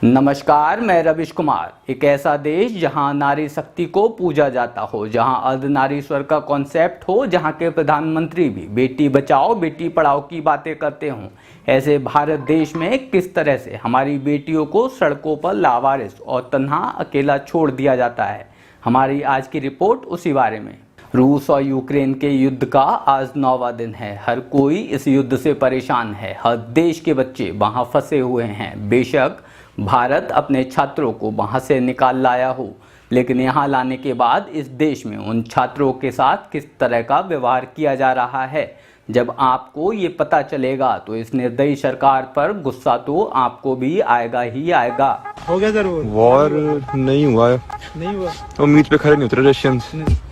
नमस्कार, मैं रविश कुमार। एक ऐसा देश जहां नारी शक्ति को पूजा जाता हो, जहां अर्धनारीश्वर का कॉन्सेप्ट हो, जहां के प्रधानमंत्री भी बेटी बचाओ बेटी पढ़ाओ की बातें करते हों, ऐसे भारत देश में किस तरह से हमारी बेटियों को सड़कों पर लावारिस और तन्हा अकेला छोड़ दिया जाता है। हमारी आज की रिपोर्ट उसी बारे में। रूस और यूक्रेन के युद्ध का आज 9वां दिन है। हर कोई इस युद्ध से परेशान है। हर देश के बच्चे वहां फंसे हुए हैं। बेशक भारत अपने छात्रों को वहां से निकाल लाया हो, लेकिन यहाँ लाने के बाद इस देश में उन छात्रों के साथ किस तरह का व्यवहार किया जा रहा है, जब आपको ये पता चलेगा तो इस निर्दयी सरकार पर गुस्सा तो आपको भी आएगा ही आएगा। हो गया जरूर वॉर नहीं हुआ है। नहीं हुआ। उम्मीद पे खड़े नहीं उतरे रशियंस।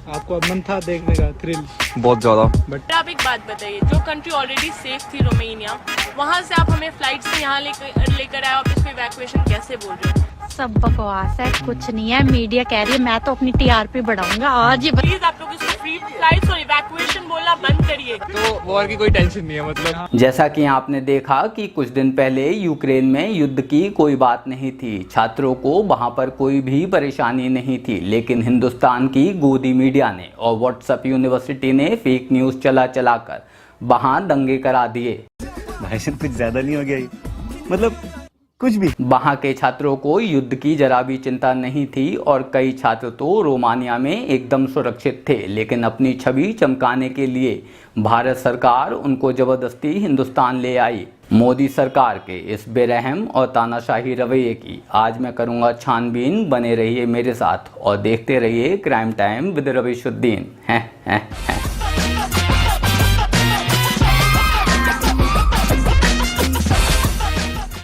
आपको अब मन था देखने का थ्रिल बहुत ज्यादा। बट आप एक बात बताइए, जो कंट्री ऑलरेडी सेफ थी रोमेनिया, वहाँ से आप हमें फ्लाइट से यहाँ लेकर आए, आप इसको इवैक्यूएशन कैसे बोल रहे हो? सब बकवास है, कुछ नहीं है। मीडिया कह रही है, मैं तो अपनी टीआरपी बढ़ाऊंगा आज ही। प्लीज आप लोग इसको फ्री फ्लाइट्स और इवैक्यूएशन बोलना बंद करिए। तो वॉर की कोई टेंशन नहीं है। मतलब जैसा कि आपने देखा कि कुछ दिन पहले यूक्रेन में युद्ध की कोई बात नहीं थी, छात्रों को वहां पर कोई भी परेशानी नहीं थी, लेकिन हिंदुस्तान की गोदी मीडिया ने और व्हाट्सएप यूनिवर्सिटी ने फेक न्यूज चलाकर वहां दंगे करा दिए। भाई कुछ ज्यादा नहीं हो गया ये? मतलब कुछ भी। वहां के छात्रों को युद्ध की जरा भी चिंता नहीं थी और कई छात्र तो रोमानिया में एकदम सुरक्षित थे, लेकिन अपनी छवि चमकाने के लिए भारत सरकार उनको जबरदस्ती हिंदुस्तान ले आई। मोदी सरकार के इस बेरहम और तानाशाही रवैये की आज मैं करूंगा छानबीन। बने रहिए मेरे साथ और देखते रहिए क्राइम टाइम विद रविशुद्दीन। हैं।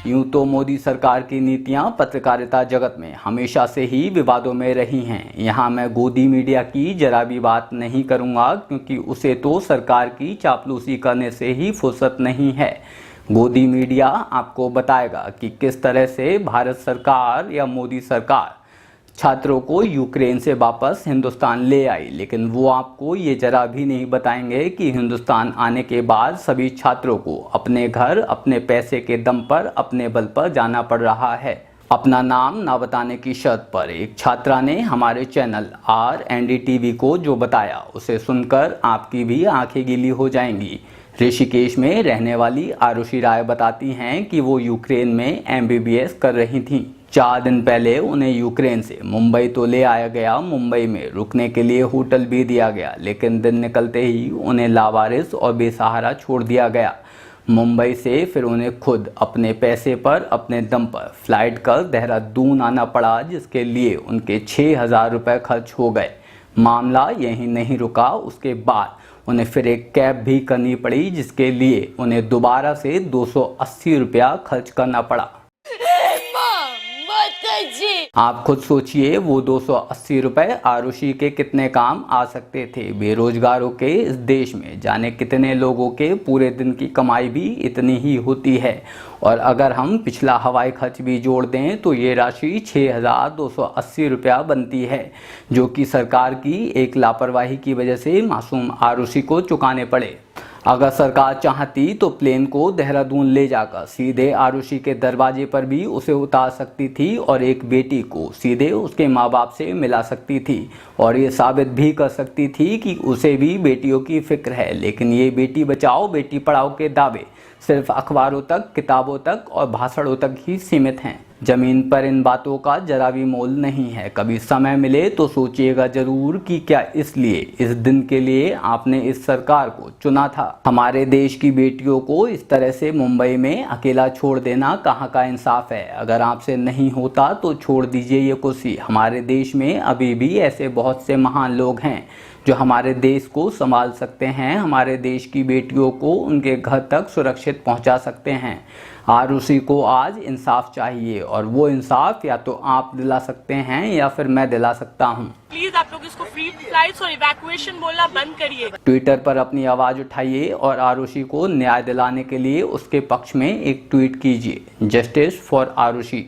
यूं तो मोदी सरकार की नीतियां पत्रकारिता जगत में हमेशा से ही विवादों में रही हैं। यहाँ मैं गोदी मीडिया की जरा भी बात नहीं करूँगा, क्योंकि उसे तो सरकार की चापलूसी करने से ही फुर्सत नहीं है। गोदी मीडिया आपको बताएगा कि किस तरह से भारत सरकार या मोदी सरकार छात्रों को यूक्रेन से वापस हिंदुस्तान ले आई, लेकिन वो आपको ये जरा भी नहीं बताएंगे कि हिंदुस्तान आने के बाद सभी छात्रों को अपने घर अपने पैसे के दम पर अपने बल पर जाना पड़ रहा है। अपना नाम ना बताने की शर्त पर एक छात्रा ने हमारे चैनल RND को जो बताया, उसे सुनकर आपकी भी आंखें गीली हो जाएंगी। ऋषिकेश में रहने वाली आरुषि राय बताती हैं कि वो यूक्रेन में MBBS कर रही थीं। 4 दिन पहले उन्हें यूक्रेन से मुंबई तो ले आया गया, मुंबई में रुकने के लिए होटल भी दिया गया, लेकिन दिन निकलते ही उन्हें लावारिस और बेसहारा छोड़ दिया गया। मुंबई से फिर उन्हें खुद अपने पैसे पर अपने दम पर फ्लाइट कर देहरादून आना पड़ा, जिसके लिए उनके 6,000 रुपये खर्च हो गए। मामला यहीं नहीं रुका, उसके बाद उन्हें फिर एक कैब भी करनी पड़ी, जिसके लिए उन्हें दोबारा से 280 रुपया खर्च करना पड़ा। आप खुद सोचिए, वो 280 रुपये आरुषि के कितने काम आ सकते थे। बेरोजगारों के इस देश में जाने कितने लोगों के पूरे दिन की कमाई भी इतनी ही होती है, और अगर हम पिछला हवाई खर्च भी जोड़ दें तो ये राशि 6,280 रुपया बनती है, जो कि सरकार की एक लापरवाही की वजह से मासूम आरुषि को चुकाने पड़े। अगर सरकार चाहती तो प्लेन को देहरादून ले जाकर सीधे आरुषि के दरवाजे पर भी उसे उतार सकती थी और एक बेटी को सीधे उसके माँ बाप से मिला सकती थी, और ये साबित भी कर सकती थी कि उसे भी बेटियों की फिक्र है। लेकिन ये बेटी बचाओ बेटी पढ़ाओ के दावे सिर्फ अखबारों तक, किताबों तक और भाषणों तक ही सीमित हैं। जमीन पर इन बातों का जरा भी मोल नहीं है। कभी समय मिले तो सोचिएगा जरूर कि क्या इसलिए इस दिन के लिए आपने इस सरकार को चुना था। हमारे देश की बेटियों को इस तरह से मुंबई में अकेला छोड़ देना कहाँ का इंसाफ है। अगर आपसे नहीं होता तो छोड़ दीजिए ये कुर्सी। हमारे देश में अभी भी ऐसे बहुत से महान लोग हैं जो हमारे देश को संभाल सकते हैं, हमारे देश की बेटियों को उनके घर तक सुरक्षित पहुंचा सकते हैं। आरुषि को आज इंसाफ चाहिए, और वो इंसाफ या तो आप दिला सकते हैं या फिर मैं दिला सकता हूं। प्लीज आप लोग इसको फ्री फ्लाइट्स और इवैक्यूएशन बोलना बंद करिए। ट्विटर पर अपनी आवाज उठाइए और आरुषि को न्याय दिलाने के लिए उसके पक्ष में एक ट्वीट कीजिए। Justice for Arushi.